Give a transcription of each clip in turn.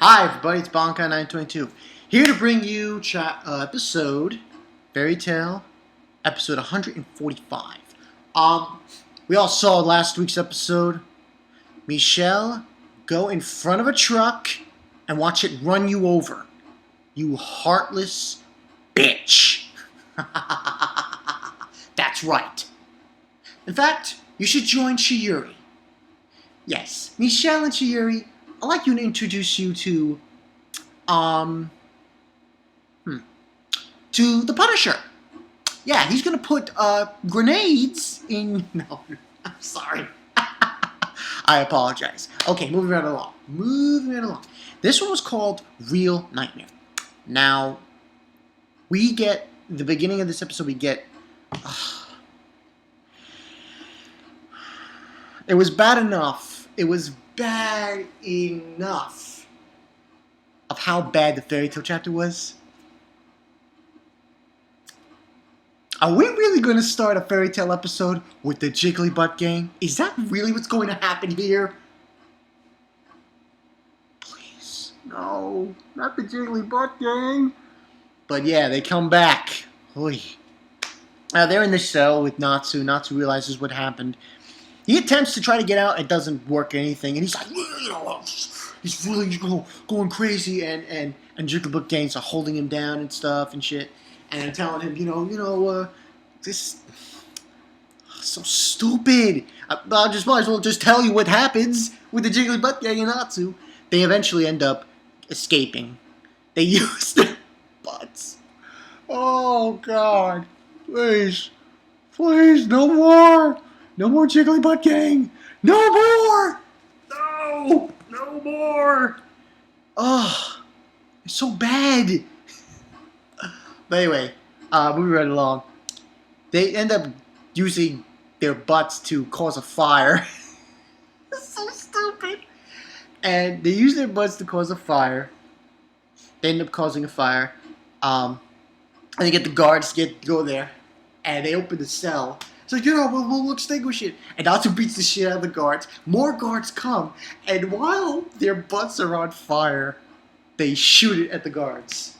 Hi everybody, it's Bonkai922 here to bring you episode Fairy Tale episode 145. We all saw last week's episode. Michelle, go in front of a truck and watch it run you over. You heartless bitch. That's right. In fact, you should join Chiyuri. Yes, Michelle and Chiyuri, I'd like you to introduce you to the Punisher. Yeah, he's gonna put grenades in. No, I'm sorry. I apologize. Okay, moving right along. This one was called Real Nightmare. Now, we get the beginning of this episode. We get. It was bad enough. It was bad enough of how bad the fairy tale chapter was. Are we really going to start a fairy tale episode with the Jiggly Butt Gang? Is that really what's going to happen here? Please, no, not the Jiggly Butt Gang. But yeah, they come back. Oy. They're in the cell with Natsu. Natsu realizes what happened. He attempts to try to get out. It doesn't work anything. And he's like, he's really going crazy. And Jiggly Butt Gangs are holding him down and stuff and shit. And telling him, this so stupid. I might as well just tell you what happens with the Jiggly Butt Gang and Natsu. They eventually end up escaping. They use their butts. Oh, God. Please, no more. No more Jiggly Butt Gang. No more. No more. Oh, it's so bad. But anyway, moving right along. They end up using their butts to cause a fire. It's so stupid. And they use their butts to cause a fire. They end up causing a fire. And they get the guards to go there. And they open the cell. It's like, we'll extinguish it. And Natsu beats the shit out of the guards. More guards come. And while their butts are on fire, they shoot it at the guards.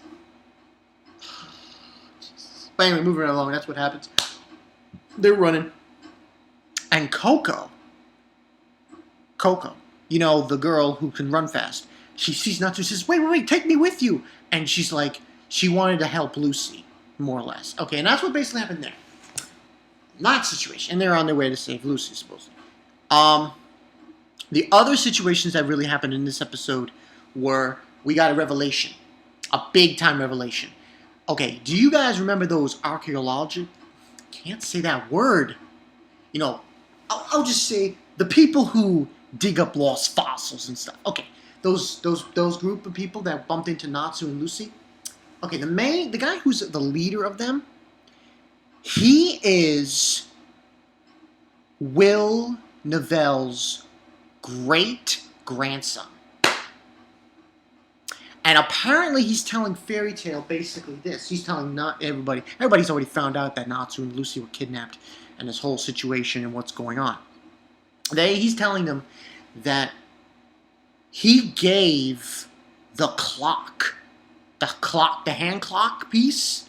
But anyway, moving right along, that's what happens. They're running. And Coco, the girl who can run fast, she sees Natsu and says, wait, take me with you. And she's like, she wanted to help Lucy, more or less. Okay, and that's what basically happened there. Not situation. And they're on their way to save Lucy, supposedly. The other situations that really happened in this episode were, we got a revelation. A big-time revelation. Okay, do you guys remember those archaeological... Can't say that word. I'll just say the people who dig up lost fossils and stuff. Okay, those group of people that bumped into Natsu and Lucy. Okay, the guy who's the leader of them, he is Will Neville's great-grandson. And apparently he's telling Fairy Tale basically this. He's telling not everybody. Everybody's already found out that Natsu and Lucy were kidnapped and this whole situation and what's going on. He's telling them that he gave the hand clock piece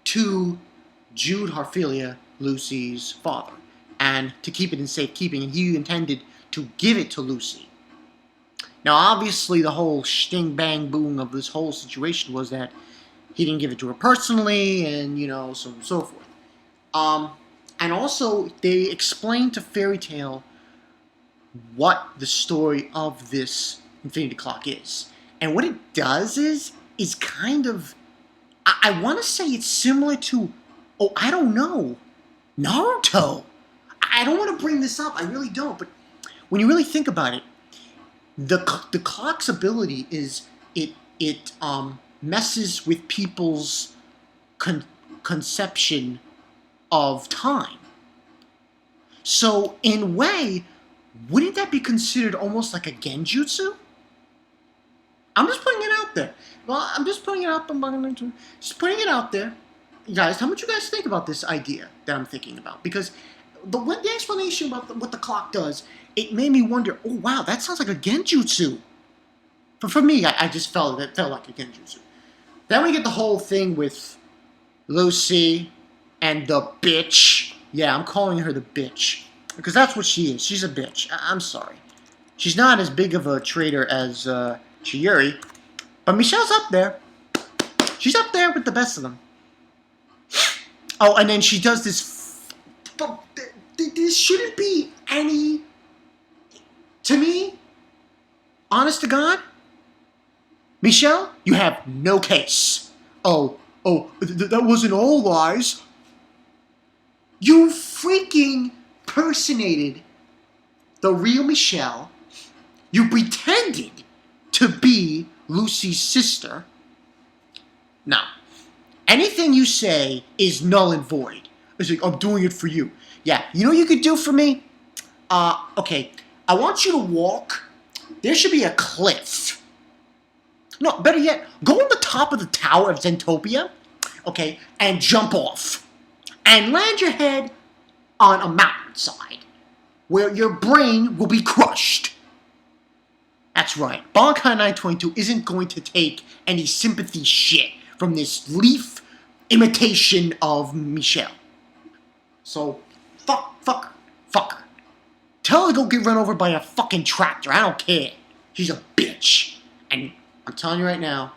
to Jude Harphilia, Lucy's father, and to keep it in safekeeping. And he intended to give it to Lucy. Now, obviously, the whole sting, bang, boom of this whole situation was that he didn't give it to her personally, and, so on and so forth. And also, they explained to Fairy Tale what the story of this Infinity Clock is. And what it does is kind of, I want to say it's similar to, I don't know, Naruto. I don't want to bring this up, I really don't, but when you really think about it, the clock's ability is it messes with people's conception of time. So in a way, wouldn't that be considered almost like a genjutsu? I'm just putting it out there. Well, I'm just putting it out. Just putting it out there, guys. How much you guys think about this idea that I'm thinking about? Because the explanation about what the clock does, it made me wonder, oh wow, that sounds like a genjutsu But for me, I just felt like a genjutsu. Then we get the whole thing with Lucy and the bitch. Yeah, I'm calling her the bitch. Because that's what she is. She's a bitch. I'm sorry. She's not as big of a traitor as Chiyuri. But Michelle's up there. She's up there with the best of them. Oh, and then she does this... But this shouldn't be any... To me, honest to God, Michelle, you have no case. That wasn't all lies. You freaking personated the real Michelle. You pretended to be Lucy's sister. Now, anything you say is null and void. It's like, I'm doing it for you. Yeah, you know what you could do for me? Okay, I want you to walk. There should be a cliff. No, better yet, go on the top of the tower of Zentopia, okay, and jump off. And land your head on a mountainside where your brain will be crushed. That's right. Bankai 922 isn't going to take any sympathy shit from this leaf imitation of Michelle. So, fuck her. Tell her to go get run over by a fucking tractor. I don't care. She's a bitch. And I'm telling you right now,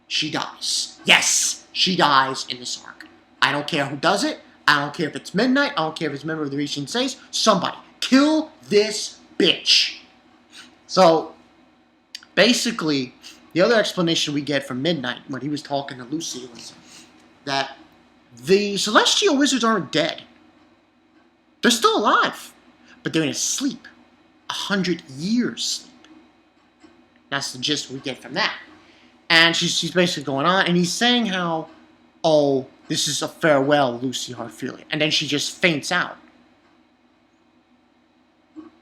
she dies. Yes, she dies in this arc. I don't care who does it. I don't care if it's Midnight. I don't care if it's a member of the Rishin Seis. Somebody, kill this bitch. So, basically, the other explanation we get from Midnight when he was talking to Lucy was that the Celestial Wizards aren't dead. They're still alive. But they're in a sleep. 100 years sleep. That's the gist we get from that. And she's basically going on, and he's saying how, oh, this is a farewell, Lucy Hartfield. And then she just faints out.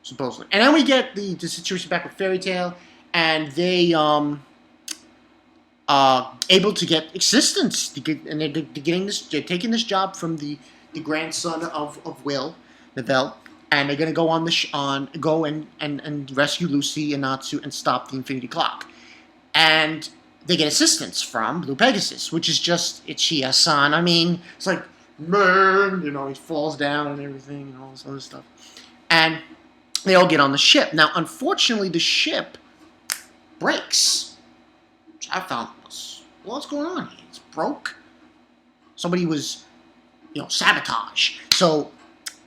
Supposedly. And then we get the situation back with Fairy Tail, and they able to get assistance. They're taking this job from the grandson of Will, Neville. And they're gonna go go and rescue Lucy and Natsu and stop the Infinity Clock. And they get assistance from Blue Pegasus, which is just Ichiya-san. I mean, it's like, man, he falls down and everything and all this other stuff. And they all get on the ship. Now, unfortunately, the ship breaks. Which I found what's going on here? It's broke. Somebody was, sabotage. So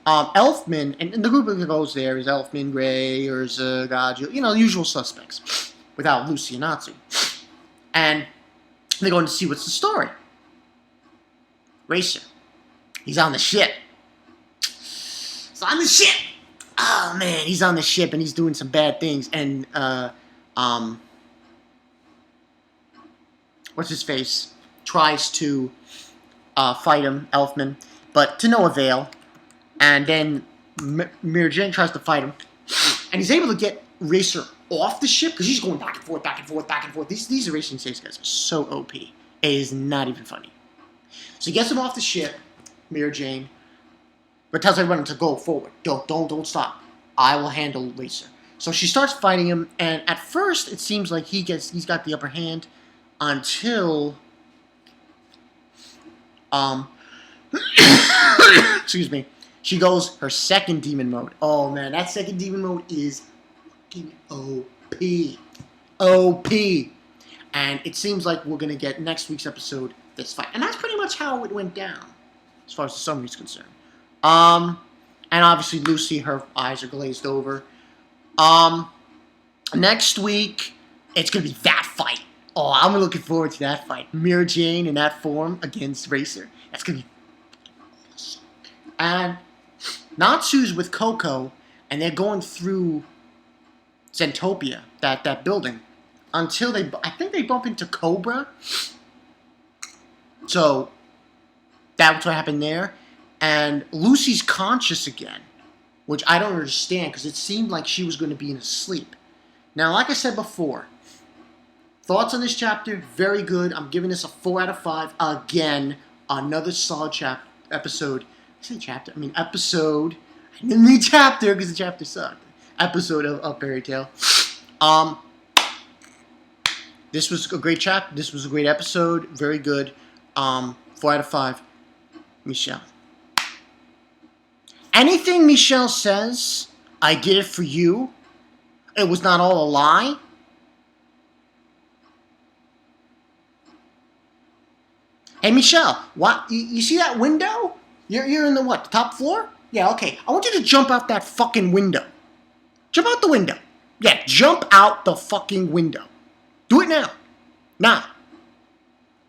Elfman, and the group that goes there is Elfman, Gray, Urza, Gaju, the usual suspects, without Lucy and Natsu. And they're going to see what's the story. Racer. He's on the ship. He's on the ship! Oh, man, he's on the ship, and he's doing some bad things, and, what's his face? Tries to, fight him, Elfman, but to no avail. And then Mira Jane tries to fight him. And he's able to get Racer off the ship because he's going back and forth, back and forth, back and forth. These Erasing Saves guys are so OP. It is not even funny. So he gets him off the ship, Mira Jane, but tells everyone to go forward. Don't stop. I will handle Racer. So she starts fighting him, and at first it seems like he's got the upper hand until excuse me. She goes her second demon mode. Oh, man, that second demon mode is fucking OP. OP. And it seems like we're going to get next week's episode this fight. And that's pretty much how it went down, as far as the summary is concerned. And obviously Lucy, her eyes are glazed over. Next week, it's going to be that fight. Oh, I'm looking forward to that fight. Mira Jane in that form against Racer. That's going to be awesome. And Natsu's with Coco, and they're going through Zentopia, that building, until I think they bump into Cobra. So, that's what happened there. And Lucy's conscious again, which I don't understand, because it seemed like she was going to be in a sleep. Now, like I said before, thoughts on this chapter, very good. I'm giving this a 4 out of 5. Again, another solid episode. I say chapter, I mean episode. I didn't mean chapter because the chapter sucked. Episode of Fairy Tail. This was a great chapter. This was a great episode. Very good. 4 out of 5. Michelle. Anything Michelle says, I did it for you. It was not all a lie. Hey, Michelle, what? You see that window? You're in the what? The top floor? Yeah, okay. I want you to jump out that fucking window. Jump out the window. Yeah, jump out the fucking window. Do it now. Now.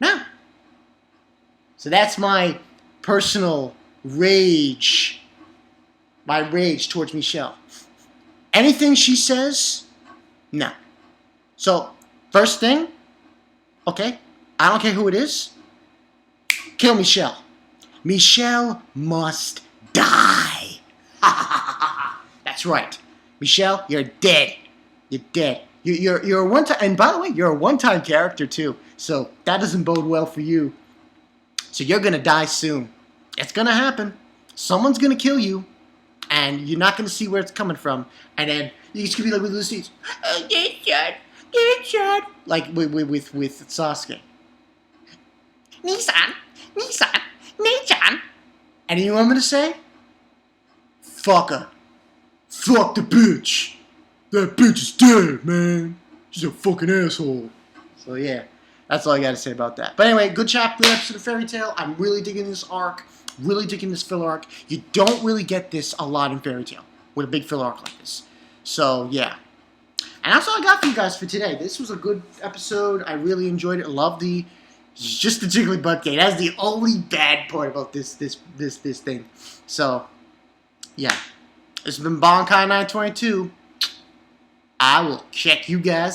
Now. So that's my personal rage. My rage towards Michelle. Anything she says, no. So, first thing, okay, I don't care who it is, kill Michelle. Michelle must die. That's right. Michelle, you're dead. You're dead. You're a one-time, and by the way, you're a one-time character too. So that doesn't bode well for you. So you're gonna die soon. It's gonna happen. Someone's gonna kill you, and you're not gonna see where it's coming from. And then you're just gonna be like with Lucy, oh, get shot, like with Sasuke. Nissan, Nichan. And you know what I'm gonna say? Fuck her. Fuck the bitch. That bitch is dead, man. She's a fucking asshole. So yeah, that's all I gotta say about that. But anyway, good chapter, good episode of Fairy Tail. I'm really digging this arc. Really digging this filler arc. You don't really get this a lot in Fairy Tail with a big filler arc like this. So yeah. And that's all I got for you guys for today. This was a good episode. I really enjoyed it. I love just the Jiggly Butt Gang. That's the only bad part about this thing. So yeah. This has been Bonkai 922. I will check you guys